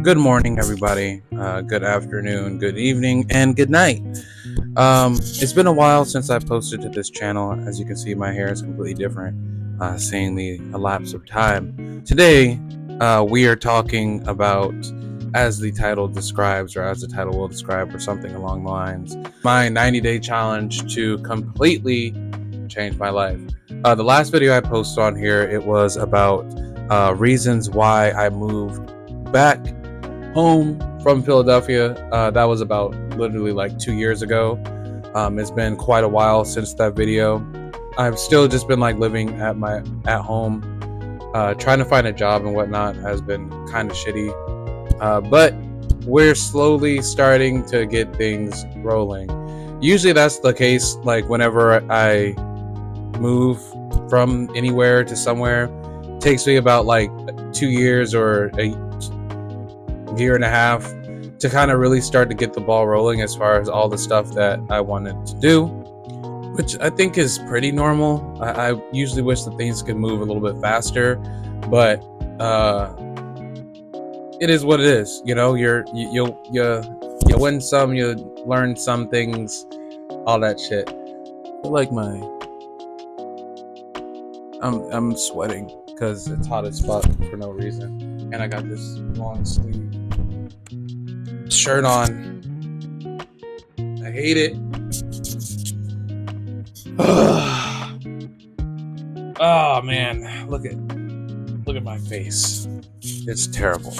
Good morning, everybody. Good afternoon, good evening, and good night. It's been a while since I posted to this channel. As you can see, my hair is completely different, seeing the elapse of time. Today, we are talking about, as the title describes, or as the title will describe, or something along the lines, my 90-day challenge to completely change my life. The last video I posted on here, it was about reasons why I moved back home from Philadelphia. That was about literally like 2 years ago. It's been quite a while since that video. I've still just been like living at home. Trying to find a job and whatnot has been kind of shitty. But we're slowly starting to get things rolling. Usually that's the case like whenever I move from anywhere to somewhere. It takes me about like 2 years or a year and a half to kind of really start to get the ball rolling as far as all the stuff that I wanted to do, which I think is pretty normal. I usually wish that things could move a little bit faster, but it is what it is. You know, you win some, you learn some things, all that shit. I feel like I'm sweating because it's hot as fuck for no reason, and I got this long sleeve shirt on. I hate it. Oh man, look at my face. It's terrible.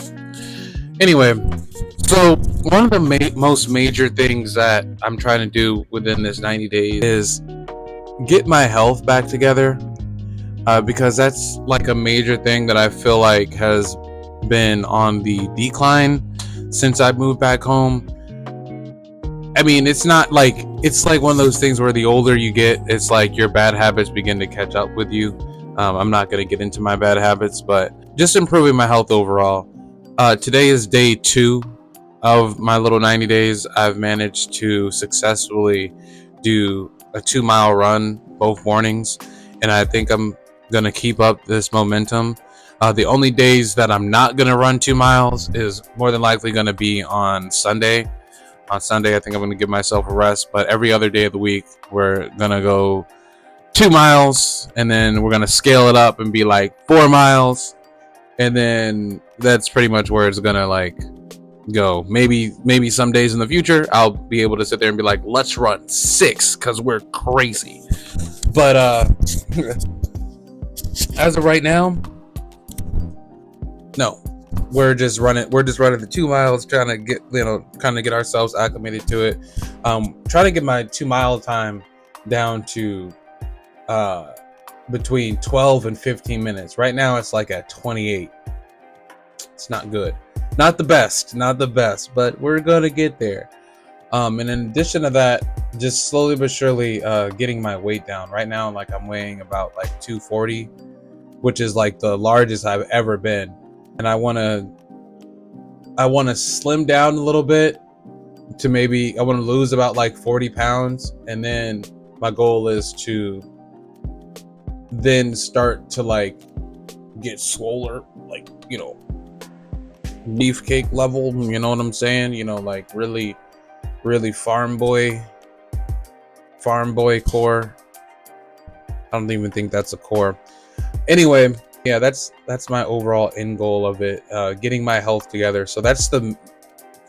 Anyway, so one of the most major things that I'm trying to do within this 90 days is get my health back together, because that's like a major thing that I feel like has been on the decline since I moved back home. I mean, it's like one of those things where the older you get, it's like your bad habits begin to catch up with you. I'm not going to get into my bad habits, but just improving my health overall. Today is day 2 of my little 90 days. I've managed to successfully do a 2-mile run both mornings, and I think I'm going to keep up this momentum. The only days that I'm not going to run 2 miles is more than likely going to be on Sunday. On Sunday, I think I'm going to give myself a rest, but every other day of the week, we're going to go 2 miles, and then we're going to scale it up and be like 4 miles. And then that's pretty much where it's going to like go. Maybe some days in the future, I'll be able to sit there and be like, let's run 6 because we're crazy. But as of right now, no, we're just running the 2 miles, trying to get ourselves acclimated to it. Trying to get my 2-mile time down to between 12 and 15 minutes. Right now it's like at 28. It's not good, not the best, but we're gonna get there. And in addition to that, just slowly but surely getting my weight down. Right now, like, I'm weighing about like 240, which is like the largest I've ever been. And I want to slim down a little bit to I want to lose about like 40 pounds. And then my goal is to then start to like get swoller, like, beefcake level, you know what I'm saying? Like really, really farm boy core. I don't even think that's a core. Anyway, yeah, that's my overall end goal of it, getting my health together. So that's the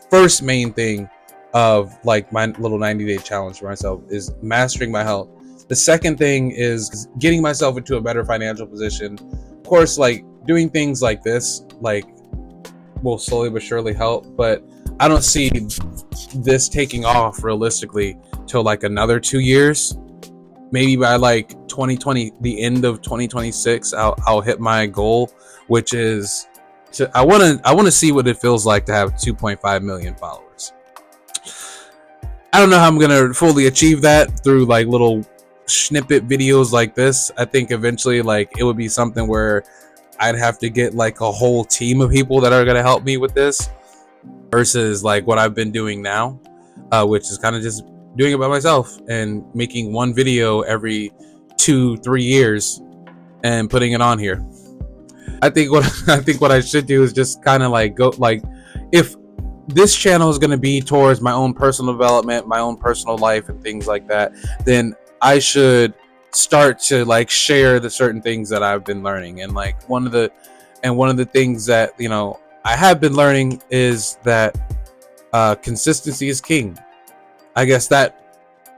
first main thing of like my little 90-day challenge for myself, is mastering my health. The second thing is getting myself into a better financial position. Of course, like, doing things like this like will slowly but surely help, but I don't see this taking off realistically till like another 2 years. Maybe by like 2020, the end of 2026, I'll hit my goal, which is I want to see what it feels like to have 2.5 million followers. I don't know how I'm gonna fully achieve that through like little snippet videos like this. I think eventually, like, it would be something where I'd have to get like a whole team of people that are gonna help me with this, versus like what I've been doing now, which is kind of just doing it by myself and making one video every 2-3 years and putting it on here. I think what I should do is just kind of like go like if this channel is going to be towards my own personal development, my own personal life and things like that, then I should start to like share the certain things that I've been learning. And like one of the things that, you know, I have been learning is that consistency is king. I guess that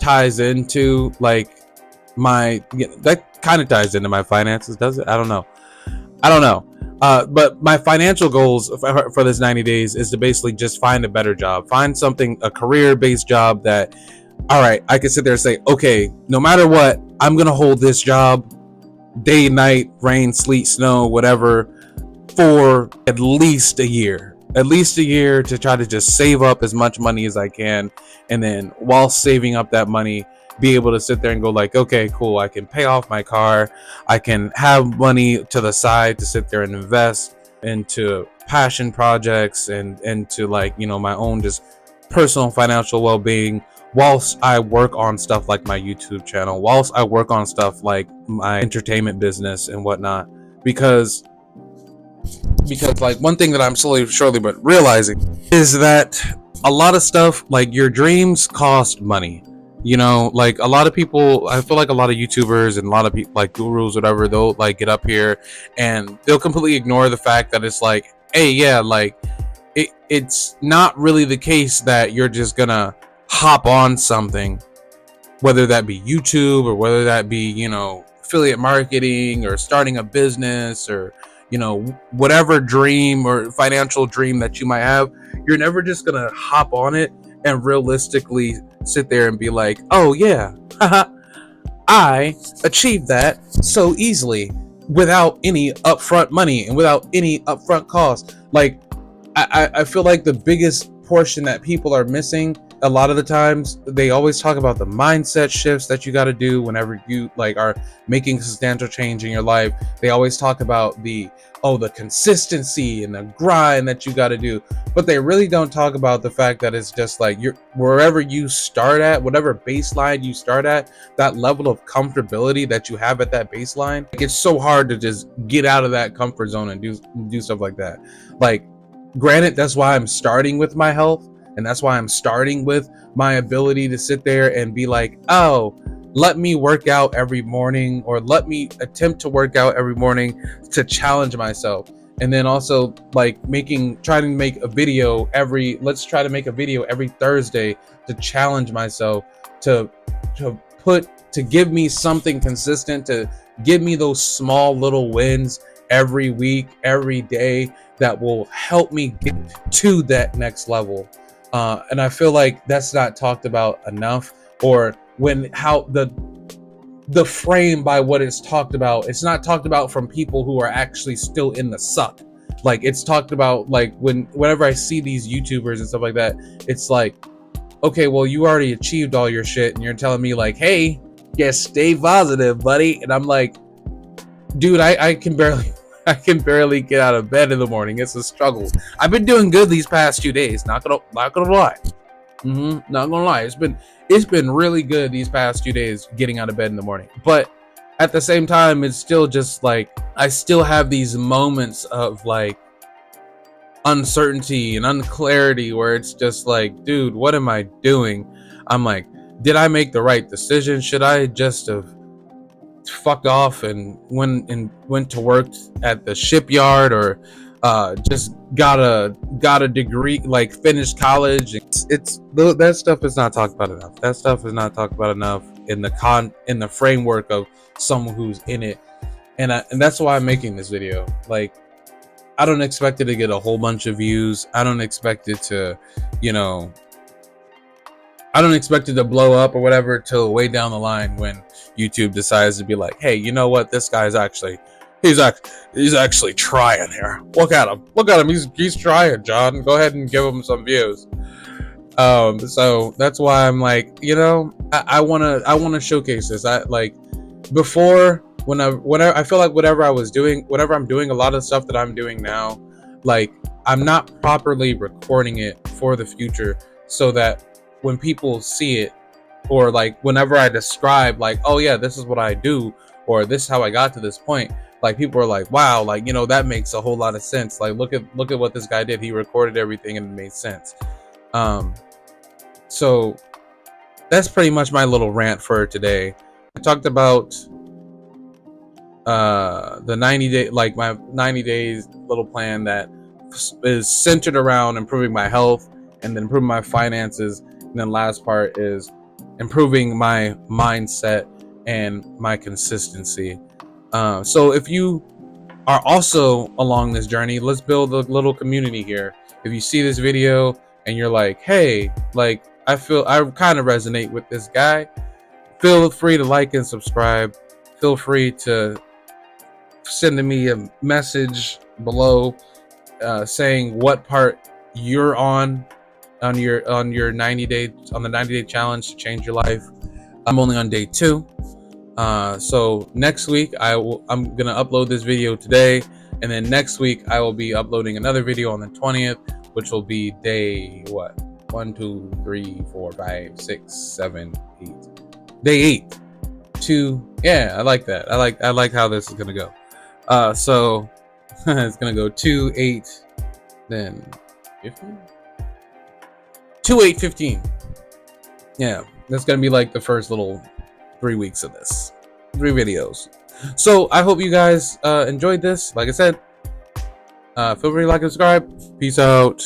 ties into like that kind of ties into my finances, does it? I don't know. But my financial goals for this 90 days is to basically just find a better job, find something, a career-based job that, all right, I can sit there and say, okay, no matter what, I'm going to hold this job day, night, rain, sleet, snow, whatever, for at least a year to try to just save up as much money as I can. And then while saving up that money, be able to sit there and go like, okay, cool, I can pay off my car, I can have money to the side to sit there and invest into passion projects and into like, you know, my own just personal financial well-being, whilst I work on stuff like my YouTube channel, whilst I work on stuff like my entertainment business and whatnot. Because like one thing that I'm slowly surely but realizing is that a lot of stuff, like your dreams cost money. You know, like a lot of people, I feel like a lot of YouTubers and a lot of people like gurus, whatever, they'll like get up here and they'll completely ignore the fact that it's like, hey, yeah, like it's not really the case that you're just gonna hop on something, whether that be YouTube or whether that be, you know, affiliate marketing or starting a business or, you know, whatever dream or financial dream that you might have. You're never just gonna hop on it and realistically sit there and be like, oh yeah, I achieved that so easily without any upfront money and without any upfront cost. Like I feel like the biggest portion that people are missing a lot of the times, they always talk about the mindset shifts that you got to do whenever you like are making substantial change in your life. They always talk about the consistency and the grind that you got to do, but they really don't talk about the fact that it's just like you're wherever you start at, whatever baseline you start at, that level of comfortability that you have at that baseline. Like, it's so hard to just get out of that comfort zone and do stuff like that. Like, granted, that's why I'm starting with my health. And that's why I'm starting with my ability to sit there and be like, oh, let me work out every morning, or let me attempt to work out every morning to challenge myself. And then also like trying to make a video let's try to make a video every Thursday to challenge myself, to give me something consistent, to give me those small little wins every week, every day that will help me get to that next level. And I feel like that's not talked about enough, or how the frame by what it's talked about. It's not talked about from people who are actually still in the suck. Like, it's talked about like whenever I see these YouTubers and stuff like that, it's like, okay, well, you already achieved all your shit and you're telling me like, hey, yes, stay positive, buddy. And I'm like, dude, I can barely get out of bed in the morning. It's a struggle. I've been doing good these past 2 days. Not gonna lie. Not gonna lie. It's been really good these past 2 days getting out of bed in the morning. But at the same time, it's still just like I still have these moments of like uncertainty and unclarity where it's just like, dude, what am I doing? I'm like, did I make the right decision? Should I just have fucked off and went to work at the shipyard, or just got a degree, like finished college? It's that stuff is not talked about enough. That stuff is not talked about enough in the framework of someone who's in it. And that's why I'm making this video. Like, I don't expect it to get a whole bunch of views. I don't expect it to, I don't expect it to blow up or whatever till way down the line when YouTube decides to be like, hey, you know what? This guy's he's actually trying here. Look at him. He's trying, John. Go ahead and give him some views. So that's why I'm like, I wanna showcase this. I like before whenever I feel like whenever I'm doing a lot of stuff that I'm doing now, like I'm not properly recording it for the future, so that when people see it, or like whenever I describe like, oh yeah, this is what I do, or this is how I got to this point, like people are like, wow, like, you know, that makes a whole lot of sense. Like, look at what this guy did. He recorded everything and it made sense. So that's pretty much my little rant for today. I talked about the 90-day, like my 90 days little plan that is centered around improving my health and then improving my finances, and then last part is improving my mindset and my consistency. So if you are also along this journey, let's build a little community here. If you see this video and you're like, hey, like I kind of resonate with this guy, feel free to like and subscribe. Feel free to sending me a message below saying what part you're on your the 90-day challenge to change your life. I'm only on day 2. So next week I'm gonna upload this video today, and then next week I will be uploading another video on the 20th, which will be day 1, 2, 3, 4, 5, 6, 7, 8. Day 8. Yeah, I like that. I like how this is gonna go. So it's gonna go 2, 8, then 15. 2, 8, 15. Yeah, that's gonna be like the first little 3 weeks of this. 3 videos. So I hope you guys enjoyed this. Like I said, feel free to like and subscribe. Peace out.